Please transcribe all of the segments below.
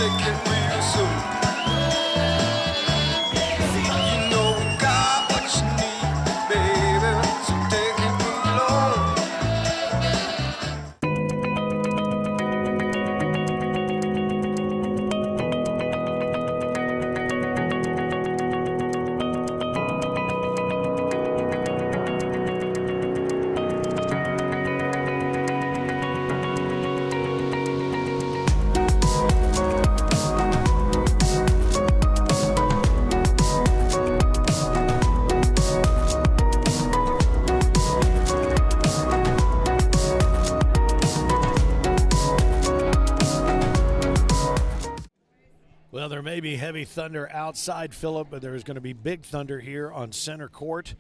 take it real soon. You know we got what you need, baby, so take it along. Well, there may be heavy thunder outside, Philip, but there is going to be big thunder here on center court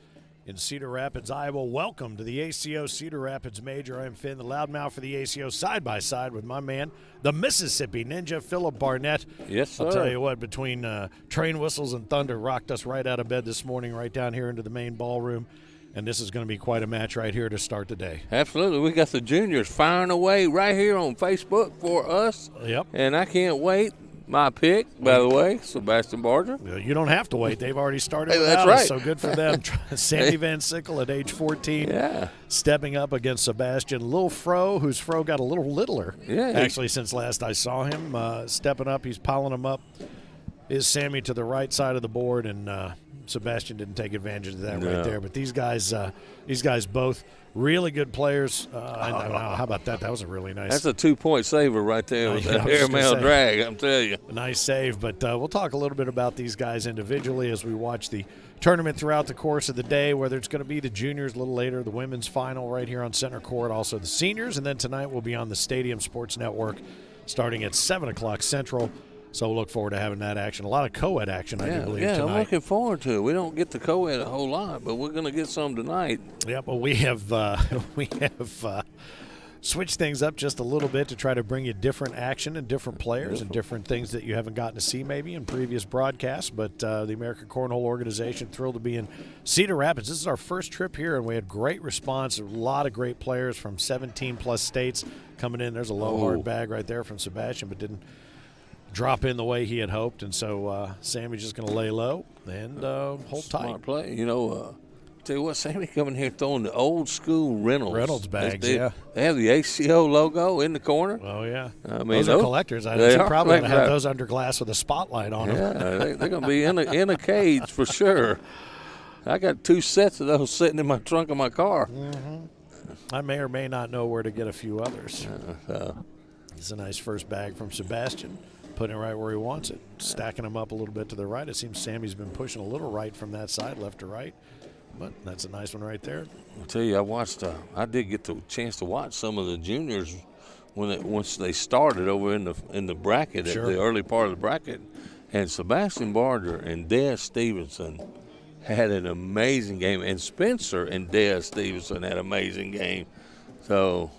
in Cedar Rapids, Iowa. Welcome to the ACO Cedar Rapids Major. I am Finn, the loudmouth for the ACO, side-by-side with my man, the Mississippi Ninja, Philip Barnett. Yes, sir. I'll tell you what, between train whistles and thunder, rocked us right out of bed this morning, right down here into the main ballroom. And this is going to be quite a match right here to start the day. Absolutely. We got the juniors firing away right here on Facebook for us. Yep. And I can't wait. My pick, by the way, Sebastian Barger. You don't have to wait. They've already started. Hey, that's without right. us, so good for them. Sammy Vansickle at age 14, Yeah. stepping up against Sebastian. Lil Fro, whose Fro got a little littler, actually, since last I saw him. Stepping up, he's piling them up. Is Sammy to the right side of the board, and Sebastian didn't take advantage of that right there. But these guys both really good players. How about that? That was a really nice. That's a 2-point saver right there with that airmail drag, I'm telling you. A nice save, but we'll talk a little bit about these guys individually as we watch the tournament throughout the course of the day, whether it's going to be the juniors a little later, the women's final right here on center court, also the seniors, and then tonight we'll be on the Stadium Sports Network starting at 7 o'clock Central. So we'll look forward to having that action. A lot of co-ed action, I do believe, tonight. I'm looking forward to it. We don't get the co-ed a whole lot, but we're going to get some tonight. Yeah, but we have switched things up just a little bit to try to bring you different action and different players and different things that you haven't gotten to see maybe in previous broadcasts. But the American Cornhole Organization, thrilled to be in Cedar Rapids. This is our first trip here, and we had great response. A lot of great players from 17-plus states coming in. There's a low hard bag right there from Sebastian, but didn't drop in the way he had hoped, and so Sammy's just going to lay low and hold tight. Smart play. You know, tell you what, Sammy coming here throwing the old school Reynolds bags. They have the ACO logo in the corner. Oh yeah, I mean, those are collectors. I probably going to have those under glass with a spotlight on them. Yeah, they're going to be in a cage for sure. I got 2 sets of those sitting in my trunk of my car. Mm-hmm. I may or may not know where to get a few others. It's a nice first bag from Sebastian. Putting it right where he wants it, stacking them up a little bit to the right. It seems Sammy's been pushing a little right from that side, left to right, but that's a nice one right there. I'll tell you, I did get the chance to watch some of the juniors once they started over in the bracket, at the early part of the bracket, and Sebastian Barger and Des Stevenson had an amazing game, and Spencer and Des Stevenson had an amazing game. So.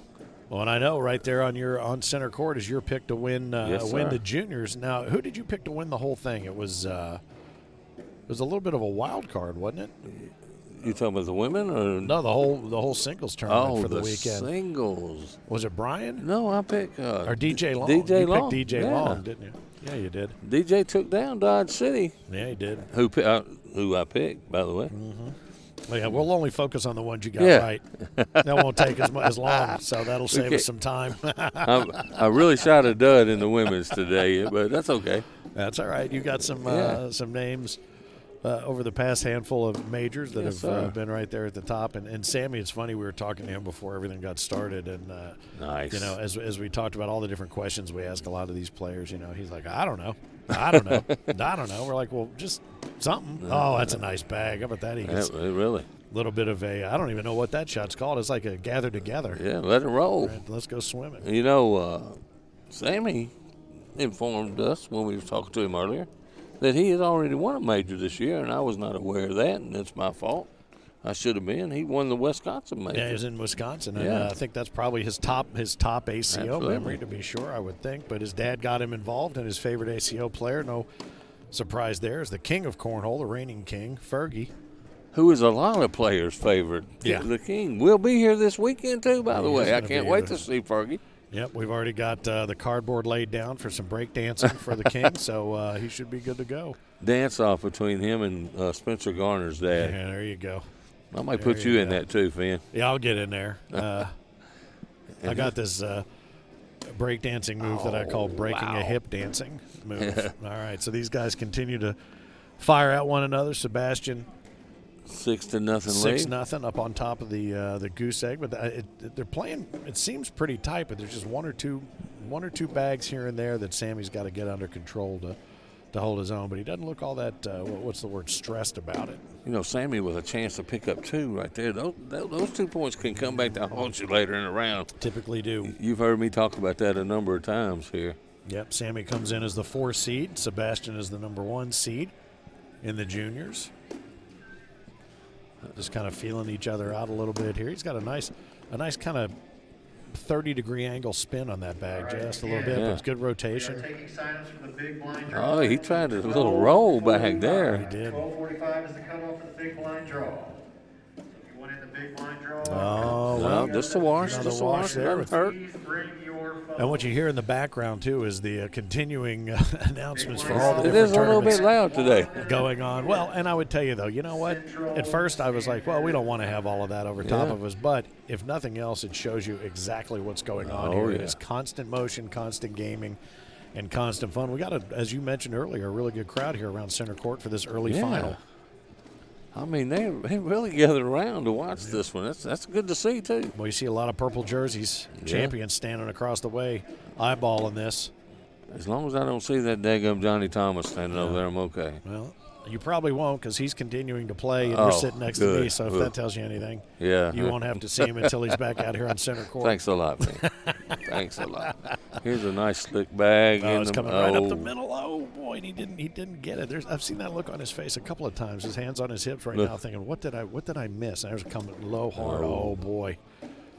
Well, and I know right there on center court is your pick to win win the juniors. Now, who did you pick to win the whole thing? It was a little bit of a wild card, wasn't it? You talking about the women or no? The whole singles tournament for the weekend. Singles. Was it Brian? No, I picked or DJ Long. DJ Long. Picked DJ Long, didn't you? Yeah, you did. DJ took down Dodge City. Yeah, he did. Who I picked, by the way. Mm-hmm. Well, yeah, we'll only focus on the ones you got right. That won't take as long, so that'll save us some time. I really shot a dud in the women's today, but that's okay. That's all right. You got some names over the past handful of majors that have been right there at the top. And Sammy, it's funny, we were talking to him before everything got started. And, nice. You know, as we talked about all the different questions we ask a lot of these players, you know, he's like, I don't know. I don't know. We're like, well, just something. Oh, that's a nice bag. How about that? He gets really a little bit of I don't even know what that shot's called. It's like a gather together. Yeah, let it roll. Right, let's go swimming. You know, Sammy informed us when we were talking to him earlier that he has already won a major this year, and I was not aware of that, and it's my fault. I should have been. He won the Wisconsin major. Yeah, he's in Wisconsin, and I think that's probably his top ACO memory, to be sure, I would think. But his dad got him involved, and his favorite ACO player, no surprise there, is the king of cornhole, the reigning king, Fergie. Who is a lot of players' favorite. Yeah. The king will be here this weekend, too, by the way. I can't wait to see Fergie. Yep, we've already got the cardboard laid down for some break dancing for the king, so he should be good to go. Dance off between him and Spencer Garner's dad. Yeah, there you go. I might put you in that too, Finn. Yeah, I'll get in there. I got this breakdancing move that I call breaking a hip dancing move. All right, so these guys continue to fire at one another. Sebastian 6-0 lead. 6-0 up on top of the goose egg, but they're playing. It seems pretty tight, but there's just one or two bags here and there that Sammy's got to get under control to hold his own. But he doesn't look all that what's the word, stressed about it. You know, Sammy with a chance to pick up 2 right there. Those 2 points can come back to haunt you later in the round. Typically do. You've heard me talk about that a number of times here. Yep, Sammy comes in as the 4 seed. Sebastian is the number 1 seed in the juniors. Just kind of feeling each other out a little bit here. He's got a nice kind of 30-degree angle spin on that bag, just a little bit, but it's good rotation. Oh, he tried a little roll back there. He did. 12:45 is the cutoff for the big blind draw. So if you want in the big blind draw, Oh, well, just a wash. another Just a wash wash. there. Doesn't hurt. please bring your phone. And what you hear in the background, too, is the continuing announcements for all the It different is a little tournaments bit loud today. going on. Well, and I would tell you, though, you know what? At first I was like, well, we don't want to have all of that over top of us. But if nothing else, it shows you exactly what's going on here. It is constant motion, constant gaming, and constant fun. We got, as you mentioned earlier, a really good crowd here around center court for this early final. I mean, they really gathered around to watch this one. That's good to see, too. Well, you see a lot of purple jerseys, champions standing across the way, eyeballing this. As long as I don't see that daggum Johnny Thomas standing over there, I'm okay. Well, you probably won't because he's continuing to play and you're sitting next to me, so if that tells you anything, you won't have to see him until he's back out here on center court. Thanks a lot, man. Thanks a lot. Here's a nice slick bag. It's coming right up the middle. Oh, boy, and he didn't get it. I've seen that look on his face a couple of times, his hands on his hips right now, thinking, what did I miss? And there's coming low, hard. Oh, boy.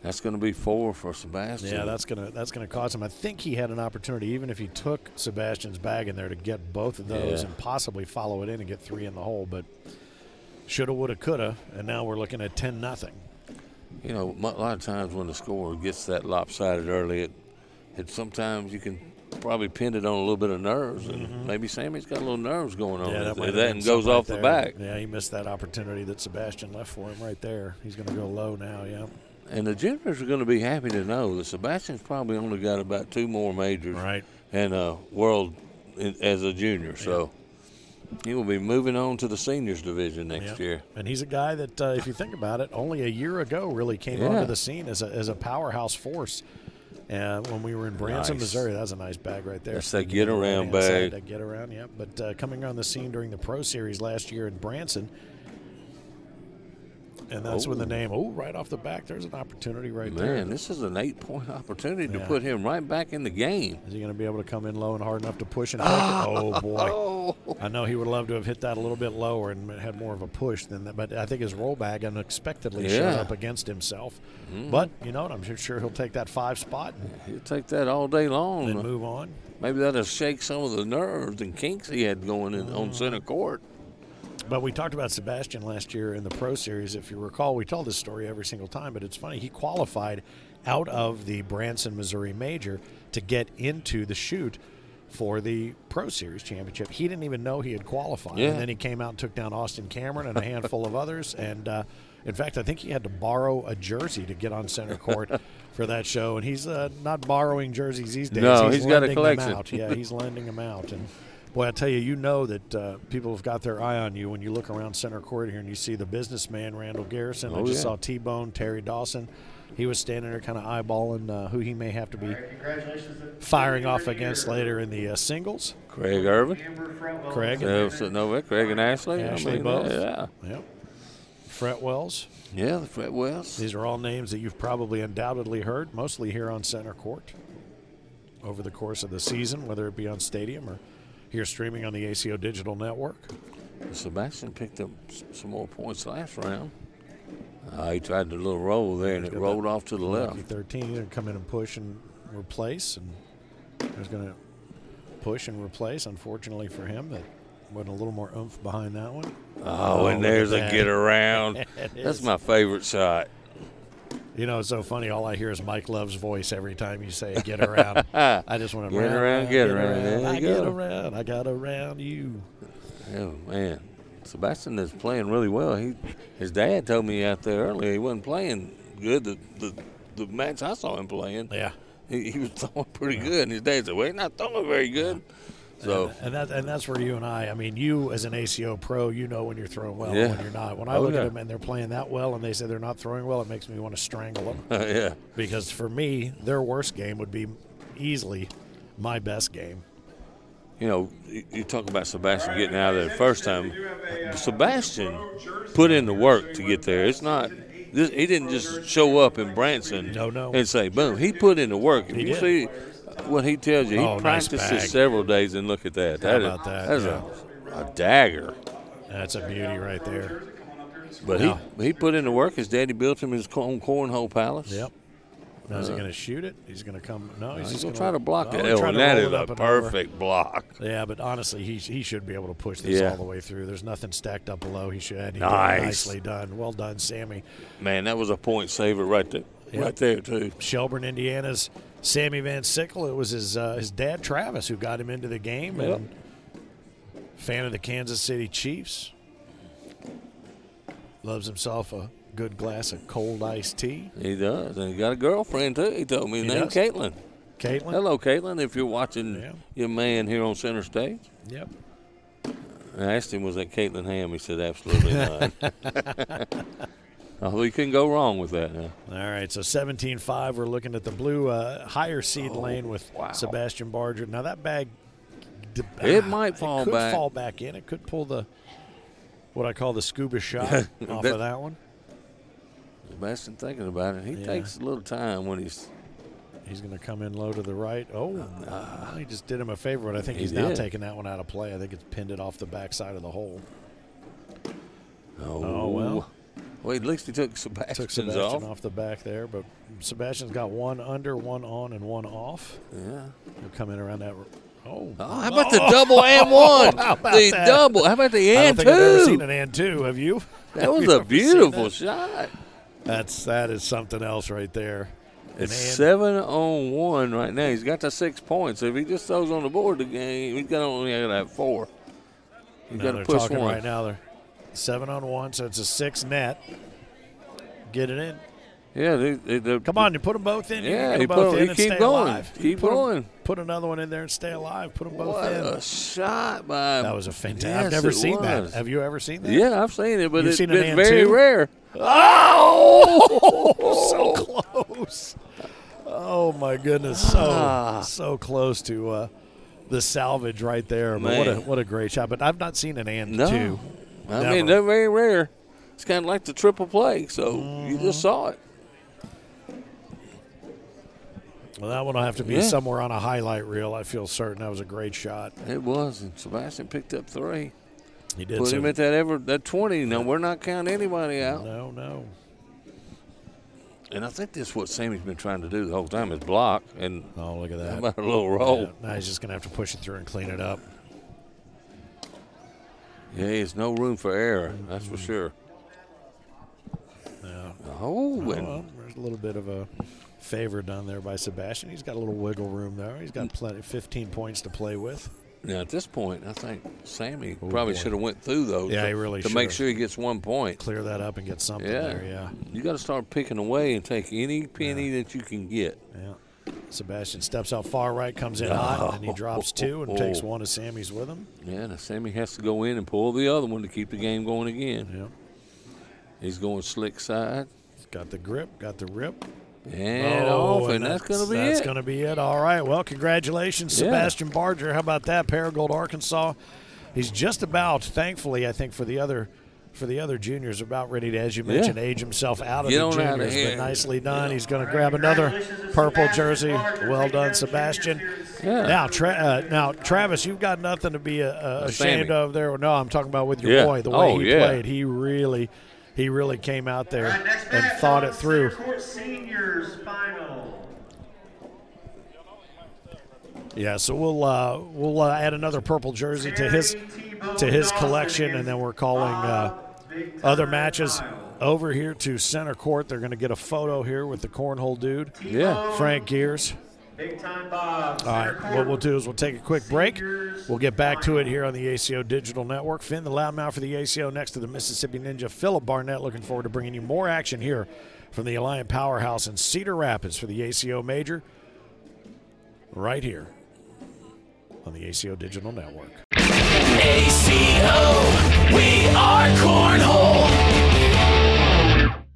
That's going to be 4 for Sebastian. Yeah, that's gonna cost him. I think he had an opportunity, even if he took Sebastian's bag in there, to get both of those and possibly follow it in and get 3 in the hole. But shoulda, woulda, coulda, and now we're looking at 10-0. You know, a lot of times when the score gets that lopsided early, it sometimes you can probably pin it on a little bit of nerves, and maybe Sammy's got a little nerves going on. Yeah, that goes off the back. Yeah, he missed that opportunity that Sebastian left for him right there. He's going to go low now. Yeah. And the juniors are going to be happy to know that Sebastian's probably only got about 2 more majors and a world as a junior. So he will be moving on to the seniors division next year. And he's a guy that, if you think about it, only a year ago really came onto the scene as a powerhouse force. When we were in Branson, Missouri, that was a nice bag right there. That's that get-around bag. That get-around, But coming on the scene during the Pro Series last year in Branson, and that's when the name, right off the back, there's an opportunity right there. Man, this is an 8-point opportunity to put him right back in the game. Is he going to be able to come in low and hard enough to push and take it? Oh, boy. I know he would love to have hit that a little bit lower and had more of a push than that, but I think his roll bag unexpectedly showed up against himself. But, you know what, I'm sure he'll take that 5 spot. He'll take that all day long. And move on. Maybe that'll shake some of the nerves and kinks he had going in on center court. But we talked about Sebastian last year in the Pro Series. If you recall, we told this story every single time, but it's funny. He qualified out of the Branson, Missouri Major to get into the shoot for the Pro Series Championship. He didn't even know he had qualified. And then he came out and took down Austin Cameron and a handful of others. And, in fact, I think he had to borrow a jersey to get on center court for that show. And he's not borrowing jerseys these days. No, he's got a collection. Them out. Yeah, he's lending them out. And boy, I tell you, you know that people have got their eye on you when you look around center court here and you see the businessman, Randall Garrison. I just saw T-Bone, Terry Dawson. He was standing there kind of eyeballing who he may have to be firing off against later in the singles. Craig Irvin. Craig and Ashley. Ashley both. Yeah. Yep. Fretwells. Yeah, the Fretwells. These are all names that you've probably undoubtedly heard, mostly here on center court over the course of the season, whether it be on Stadium or here streaming on the ACO Digital Network. Sebastian picked up some more points last round. He tried the little roll there, and it rolled off to the left. 13, he's going to come in and push and replace, and he's going to push and replace. Unfortunately for him, that went a little more oomph behind that one. Oh, and there's a get around. That's my favorite shot. You know, it's so funny. All I hear is Mike Love's voice every time you say "get around." I just want to get around. There you go. Get around. I got around you. Oh man, Sebastian is playing really well. His dad told me out there earlier he wasn't playing good. The match I saw him playing, Yeah, he was throwing pretty good. And his dad said, "Well, he's not throwing very good." So and that's where you and I mean, you as an ACO pro, you know when you're throwing well Yeah. and when you're not. When I look at them and they're playing that well and they say they're not throwing well, it makes me want to strangle them. yeah. Because for me, their worst game would be easily my best game. You know, you talk about Sebastian getting out of there the first time. Sebastian put in the work to get there. It's not. He didn't just show up in Branson and say, boom. He put in the work. If you see what he tells you, he practices nice several days, and look at that. How about that? That's a dagger. That's a beauty right there. But he put in the work. His daddy built him his own cornhole palace. Yep. Now, is he going to shoot it? He's going to come. No, he's just going to try to block that. Oh, And that is a perfect block. Yeah, but honestly, he should be able to push this all the way through. There's nothing stacked up below. He should. Nicely done. Well done, Sammy. Man, that was a point saver right there. Yep. Right there, too. Shelburne, Indiana's Sammy Vansickle. It was his dad, Travis, who got him into the game. Yep. And fan of the Kansas City Chiefs. Loves himself a good glass of cold iced tea. He does. And he got a girlfriend, too. He told me his name, Caitlin. Caitlin? Hello, Caitlin, if you're watching your man here on center stage. Yep. I asked him, was that Caitlin Ham? He said, absolutely not. Although you couldn't go wrong with that now. All right, so 17-5. We're looking at the blue higher seed lane with Sebastian Barger. Now, that bag, it might fall it could back. fall back in. It could pull the, what I call the scuba shot off of that one. Sebastian thinking about it. He takes a little time when he's going to come in low to the right. He just did him a favor, but I think he's now taking that one out of play. I think it's pinned it off the backside of the hole. Oh well. Well, at least he took Sebastian off the back there, but Sebastian's got one under, one on, and one off. Yeah. He'll come in around that. Oh, how about the double and one? Double. How about the and two? I don't think I've ever seen an and two. Have you? That was a beautiful shot. That is something else right there. It's 7-on-1 right now. He's got the 6 points. If he just throws on the board the game, he's only got to have 4. He's got to push one. Right now they're 7-on-1, so it's a 6 net. Get it in. Yeah, come on, you put them both in. Yeah, you both in and keep stay going. alive. Keep going. Put another one in there and stay alive. Put them both in. What a shot by him. That was a fantastic. I've never seen that. Have you ever seen that? Yeah, I've seen it, but it's been very rare. Oh, so close. Oh, my goodness. So close to the salvage right there. But what a great shot. But I've not seen an and two. I mean, they're very rare. It's kind of like the triple play, so you just saw it. Well, that one will have to be somewhere on a highlight reel. I feel certain that was a great shot. It was, and Sebastian picked up 3. He did. Put him at that 20. Now, we're not counting anybody out. No. And I think that's what Sammy's been trying to do the whole time is block. And look at that. How about a little roll? Yeah, now he's just going to have to push it through and clean it up. Yeah, there's no room for error. That's for sure. Yeah. There's a little bit of a favor done there by Sebastian. He's got a little wiggle room there. He's got 15 points to play with. Now, at this point, I think Sammy probably should have went through those. Yeah, he really should. To make sure he gets 1 point. Clear that up and get something there, yeah. You got to start picking away and take any penny that you can get. Yeah. Sebastian steps out far right, comes in hot, and he drops 2 and takes 1 of Sammy's with him. Yeah, now Sammy has to go in and pull the other one to keep the game going again. Yeah. He's going slick side. He's got the grip, got the rip. And off, and that's going to be it. That's going to be it. All right. Well, congratulations, Sebastian Barger. How about that? Paragould, Arkansas. He's just about, thankfully, I think, for the other juniors, about ready to, as you mentioned, age himself out of the juniors. But nicely done. He's going to grab another purple jersey. Well done, Sebastian. Yeah. Now, Travis, you've got nothing to be ashamed of there. No, I'm talking about with your boy, the way he played. He really came out there and thought it through. Yeah, so we'll add another purple jersey to his collection, and then we're calling other matches. over here to center court. They're going to get a photo here with the cornhole dude, Yeah. Frank Gears. Big time Bob. All right, what we'll do is we'll take a quick break. We'll get back to it here on the ACO Digital Network. Finn, the loudmouth for the ACO, next to the Mississippi Ninja, Philip Barnett. Looking forward to bringing you more action here from the Alliant Powerhouse in Cedar Rapids for the ACO Major, right here on the ACO Digital Network. ACO, we are Cornhole.